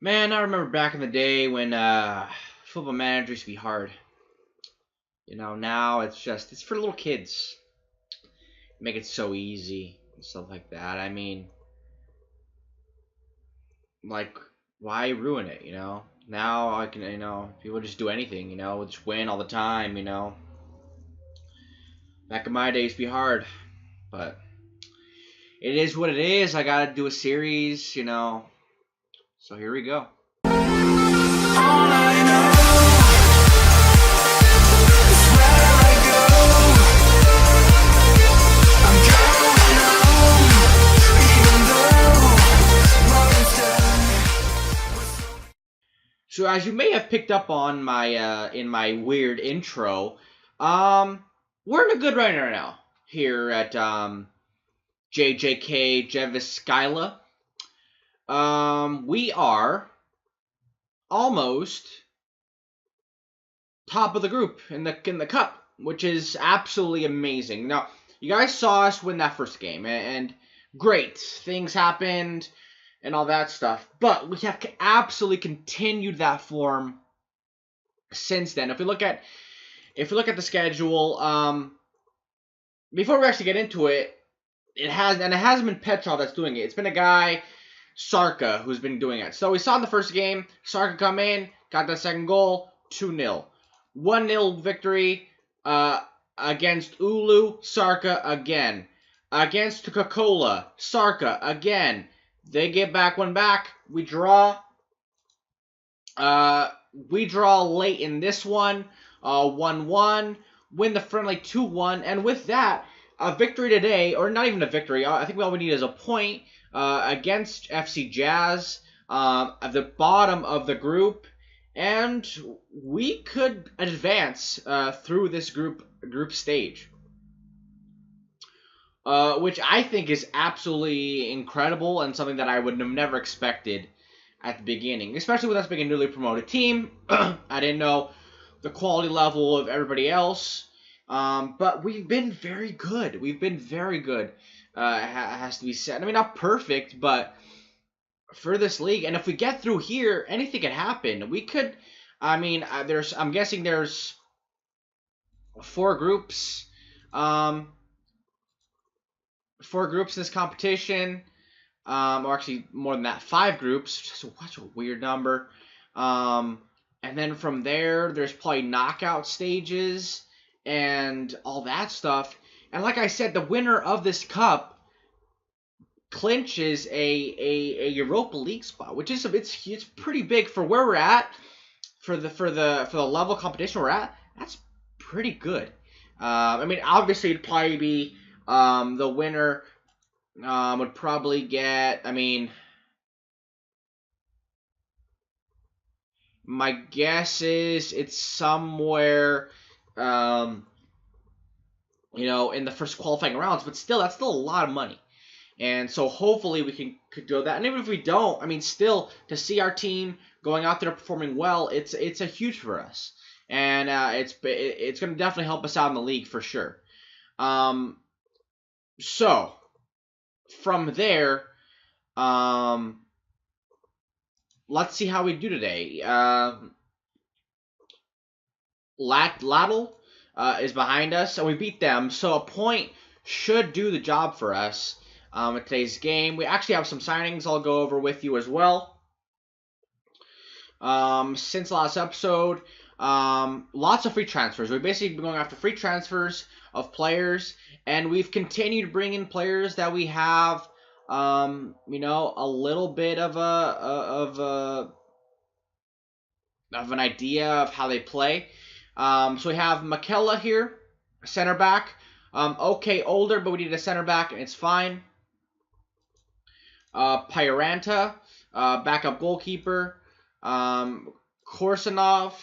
Man, I remember back in the day when Football Manager used to be hard. Now it's for little kids. Make it so easy and stuff like that. I mean, like, why ruin it? Now I can, people just do anything. Just win all the time. Back in my days, it'd be hard, but it is what it is. I gotta do a series. So here we go. All I know is where I go. I'm going home, even though what is done. So as you may have picked up on my in my weird intro, we're in a good run right now here at JJK Jeviskyla. We are almost top of the group in the cup, which is absolutely amazing. Now, you guys saw us win that first game, and great things happened and all that stuff. But we have absolutely continued that form since then. If we look at the schedule, before we actually get into it, it hasn't been Petrov that's doing it. It's been a guy, Sarka, who's been doing it. So we saw in the first game, Sarka come in, got that second goal, 2-0. 1-0 victory against Ulu, Sarka again. Against Coca-Cola, Sarka again. They get back one back. We draw. We draw late in this one, 1-1. Win the friendly 2-1. And with that, a victory today, or not even a victory, I think all we need is a point against FC Jazz at the bottom of the group, and we could advance through this group stage, which I think is absolutely incredible and something that I would have never expected at the beginning, especially with us being a newly promoted team. I didn't know the quality level of everybody else. But we've been very good. We've been very good. Has to be said. I mean, not perfect, but for this league. And if we get through here, anything can happen. We could. I mean, I'm guessing there's 4 groups. 4 groups in this competition. Or actually more than that, 5 groups. Just such a weird number. And then from there, there's probably knockout stages and all that stuff. And like I said, the winner of this cup clinches a Europa League spot, which is it's pretty big for where we're at, for the level of competition we're at. That's pretty good. I mean, obviously it'd probably be the winner would probably get. I mean, my guess is it's somewhere. In the first qualifying rounds, but still, that's still a lot of money. And so hopefully we could do that. And even if we don't, I mean, still, to see our team going out there performing well, it's a huge for us. And it's going to definitely help us out in the league for sure. So, from there, let's see how we do today. Lattle is behind us, and we beat them. So a point should do the job for us in today's game. We actually have some signings I'll go over with you as well. Since the last episode, lots of free transfers. We've basically been going after free transfers of players, and we've continued to bring in players that we have, a little bit of an idea of how they play. So we have Makela here, center back. Okay, older, but we need a center back, and it's fine. Pyranta, backup goalkeeper. Korsanov,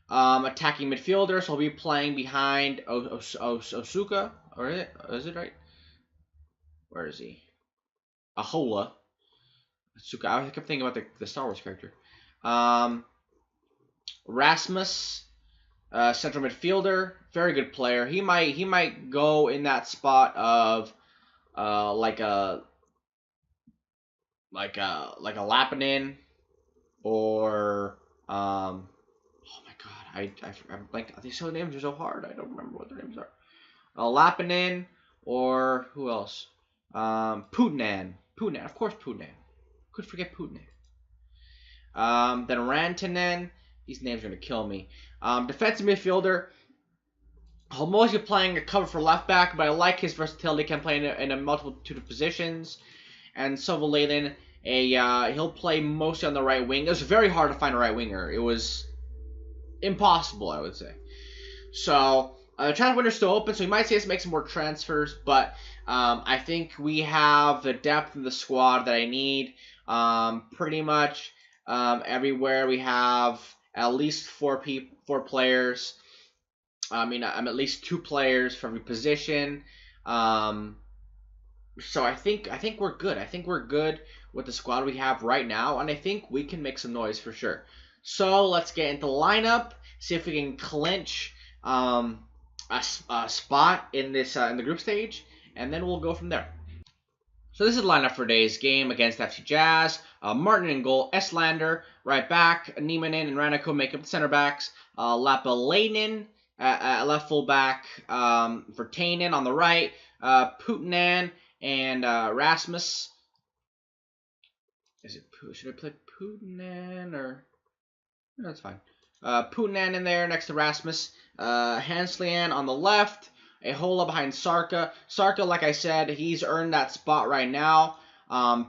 attacking midfielder, so he'll be playing behind Osuka. Or is it right? Where is he? Ahola. Osuka. I kept thinking about the Star Wars character. Rasmus. Central midfielder, very good player. He might go in that spot of like a Lapanin or oh my god, I'm like these so names are so hard. I don't remember what their names are. Lapanen or who else? Putanen. Putanen, of course, Putanen. Could forget Putanen. Then Rantanen. These names are gonna kill me. Defensive midfielder. He'll mostly playing a cover for left back, but I like his versatility. Can play in a multitude of positions. And Sovalainen, he'll play mostly on the right wing. It was very hard to find a right winger. It was impossible, I would say. So the transfer window's still open, so you might see us make some more transfers, but I think we have the depth in the squad that I need. Pretty much everywhere we have at least four players. I mean, I'm at least 2 players for every position. So I think we're good. I think we're good with the squad we have right now, and I think we can make some noise for sure. So let's get into the lineup, see if we can clinch a spot in this in the group stage, and then we'll go from there. So this is the lineup for today's game against FC Jazz. Martin in goal, Eslander right back, Niemanen and Raniko make up the center backs. Lapalainen left full back, for Tainen on the right, Putanen and Rasmus. Should I play Putanen or? No, that's fine. Putanen in there next to Rasmus. Hanslian on the left. Ahola behind Sarka. Sarka, like I said, he's earned that spot right now.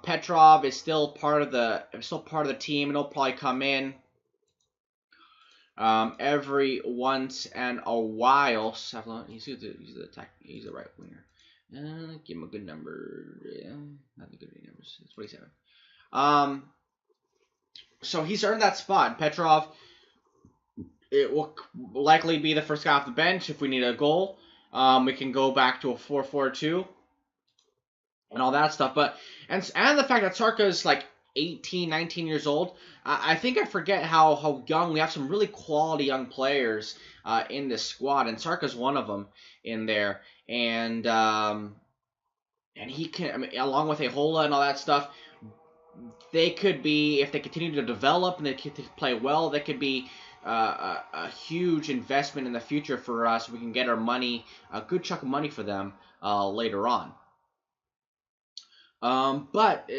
Petrov is still part of the team, and he'll probably come in every once in a while. He's the right winger. Give him a good number. Yeah, not the good numbers. It's 27. So he's earned that spot. Petrov, it will likely be the first guy off the bench if we need a goal. We can go back to a 4-4-2 and all that stuff. But and the fact that Sarka is like 18, 19 years old, I think I forget how young. We have some really quality young players in this squad, and Sarka's one of them in there. And he can, I mean, along with Ahola and all that stuff, they could be, if they continue to develop and they continue to play well, they could be a huge investment in the future for us. We can get our money, a good chunk of money for them later on. But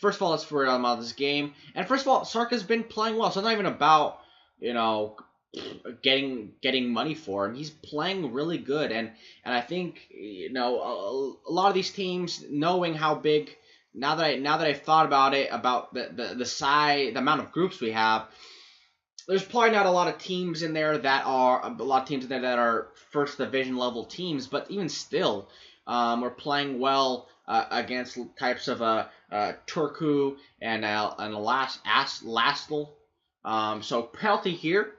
first of all, let's worry about this game. And first of all, Sarka's been playing well, so it's not even about, you know, getting money for him. He's playing really good, and I think, you know, a lot of these teams, knowing how big, now that I've thought about it, about the size, the amount of groups we have, there's probably not a lot of teams in there that are first division level teams, but even still, we're playing well against types of Turku and Lastel. So penalty here.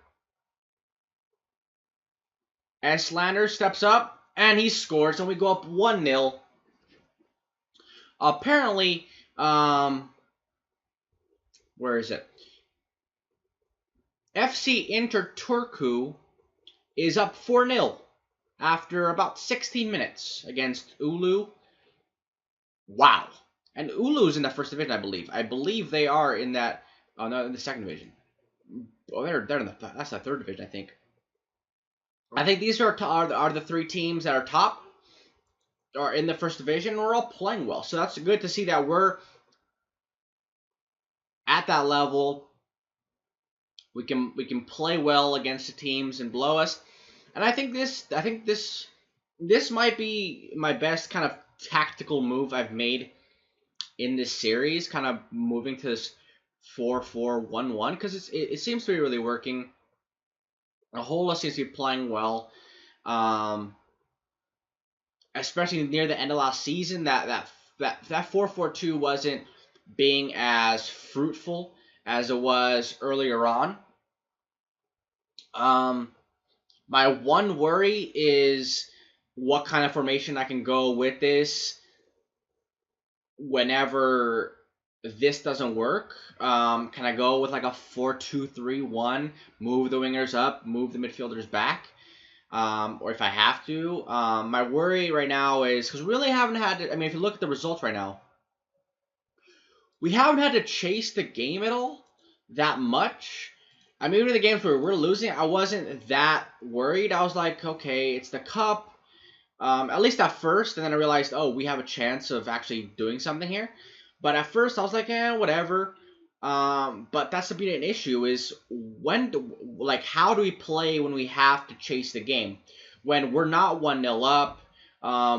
And Slander steps up, and he scores, and we go up 1-0. Apparently, where is it? FC Inter Turku is up 4-0 after about 16 minutes against Ulu. Wow. And Ulu's in the first division, I believe. I believe they are in that. Oh no, in the second division. Oh, they're in that's the third division, I think. I think these are the 3 teams that are top, or in the first division. We're all playing well, so that's good to see that we're at that level. We can play well against the teams and blow us, and I think this might be my best kind of tactical move I've made in this series, kind of moving to this 4-4-1-1, because it seems to be really working. Ahola seems to be playing well, especially near the end of last season. That 4-4-2 wasn't being as fruitful as it was earlier on. My one worry is what kind of formation I can go with this whenever this doesn't work. Can I go with like a 4-2-3-1, move the wingers up, move the midfielders back? Or if I have to. My worry right now is, because we really haven't had to, I mean, if you look at the results right now, we haven't had to chase the game at all. that much. I mean, even the games where we're losing, I wasn't that worried. I was like, okay, it's the cup. At least at first, and then I realized, oh, we have a chance of actually doing something here. But at first, I was like, whatever. But that's the being an issue is how do we play when we have to chase the game? When we're not 1-0 up,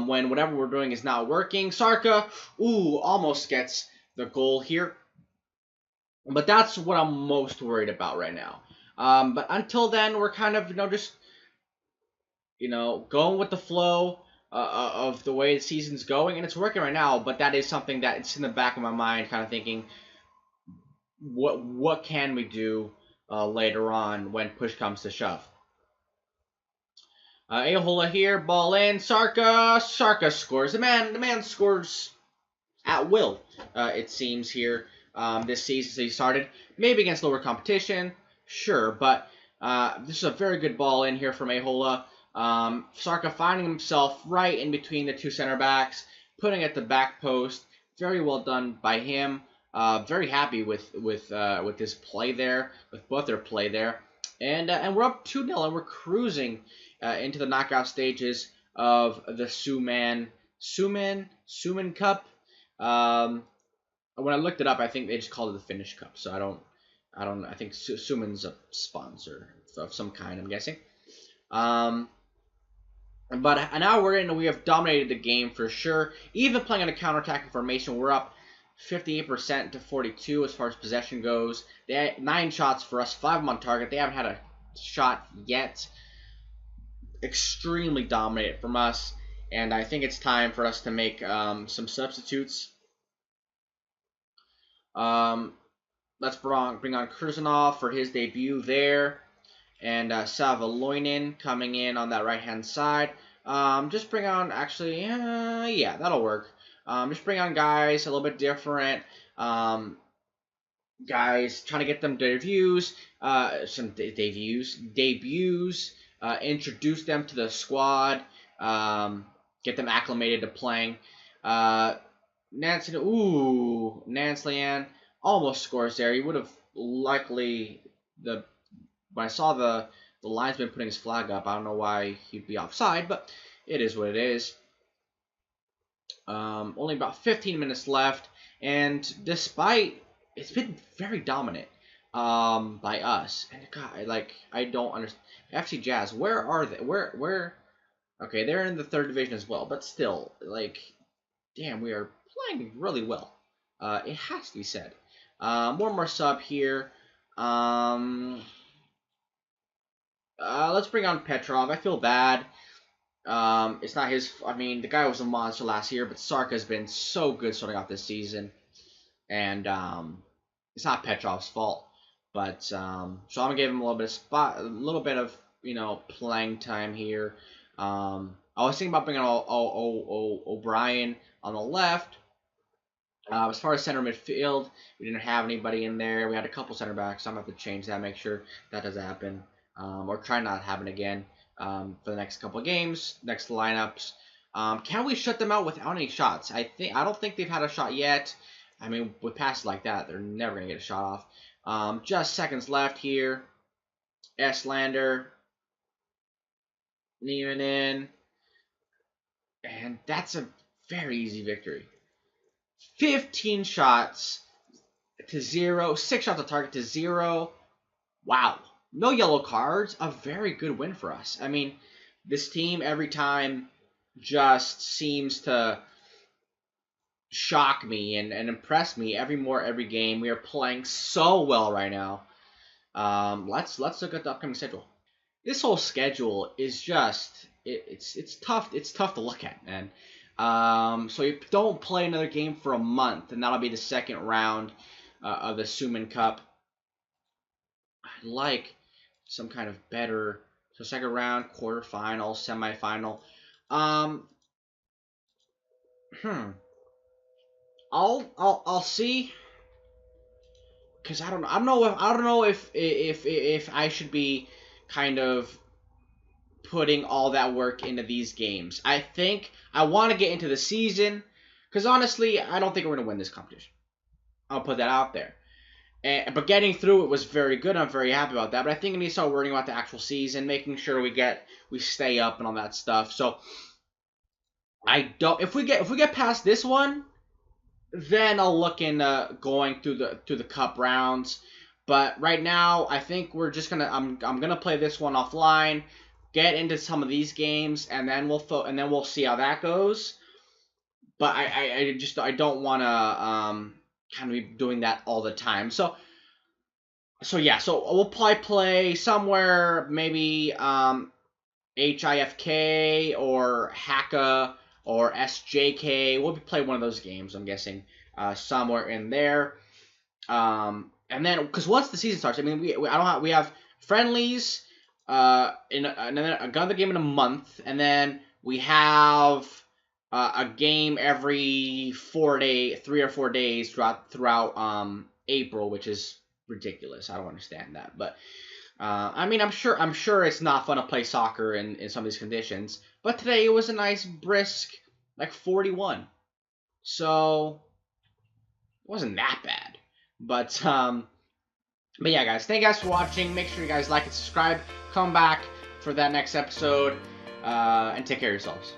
when whatever we're doing is not working. Sarka, almost gets the goal here. But that's what I'm most worried about right now. But until then, we're kind of, just, going with the flow of the way the season's going, and it's working right now. But that is something that it's in the back of my mind, kind of thinking, what can we do later on when push comes to shove? Ahola here, ball in, Sarka scores. The man scores at will. It seems here this season he started, maybe against lower competition, sure, but this is a very good ball in here from Ahola. Sarka finding himself right in between the two center backs, putting it at the back post. Very well done by him. Very happy with this play there, with both their play there, and we're up 2-0 and we're cruising into the knockout stages of the Suman Cup. When I looked it up, I think they just called it the Finnish Cup. So I think Suman's a sponsor of some kind, I'm guessing. But an hour in, we have dominated the game for sure. Even playing in a counterattacking formation, we're up 58% to 42 as far as possession goes. They had 9 shots for us, 5 of them on target. They haven't had a shot yet. Extremely dominated from us, and I think it's time for us to make some substitutes. Let's bring on Kurzanov for his debut there, and Savaloinen coming in on that right-hand side. Just bring on, actually, yeah, that'll work. Just bring on guys a little bit different. Guys, trying to get them debuts, introduce them to the squad, get them acclimated to playing. Nanslian almost scores there. He would have likely, when I saw the linesman putting his flag up, I don't know why he'd be offside, but it is what it is. Only about 15 minutes left, and despite, it's been very dominant by us. And God, I don't understand. FC Jazz, where are they? Where? Okay, they're in the 3rd division as well, but still, damn, we are playing really well. It has to be said. One more sub here. Let's bring on Petrov. I feel bad. It's not his. I mean, the guy was a monster last year, but Sarka's been so good starting off this season, and it's not Petrov's fault. But so I'm gonna give him a little bit of playing time here. I was thinking about bringing O'Brien on the left. As far as center midfield, we didn't have anybody in there. We had a couple center backs, so I'm gonna have to change that, make sure that doesn't happen, or try not to happen again for the next couple of games, next lineups. Can we shut them out without any shots? I don't think they've had a shot yet. I mean, with passes like that, they're never gonna get a shot off. Just seconds left here. Eslander, Niemanen, and that's a very easy victory. 15 shots to 0, 6 shots on target to 0. Wow. No yellow cards. A very good win for us. I mean, this team every time just seems to shock me and impress me every game. We are playing so well right now. Let's look at the upcoming schedule. This whole schedule is just it's tough. It's tough to look at, man. So you don't play another game for a month, and that'll be the 2nd round of the Suman Cup. I'd like some kind of better. So 2nd round, quarterfinal, semifinal. I'll see. Because I don't know if I should be kind of putting all that work into these games. I think I want to get into the season, because honestly, I don't think we're going to win this competition. I'll put that out there. But getting through it was very good. I'm very happy about that. But I think we need to start worrying about the actual season, making sure we stay up and all that stuff. So I don't. If we get past this one, then I'll look into going through the cup rounds. But right now, I think we're just gonna. I'm gonna play this one offline, get into some of these games, and then we'll see how that goes. But I don't want to kind of be doing that all the time. So yeah, so we'll probably play somewhere maybe HIFK or Haka or SJK. We'll play one of those games, I'm guessing, somewhere in there. And then because once the season starts, I mean, we have friendlies in another game in a month, and then we have a game every 3 or 4 days throughout April, which is ridiculous. I don't understand that, but I mean, I'm sure it's not fun to play soccer in some of these conditions. But today it was a nice brisk, like 41, so it wasn't that bad. But yeah, guys, thank you guys for watching. Make sure you guys like and subscribe. Come back for that next episode, and take care of yourselves.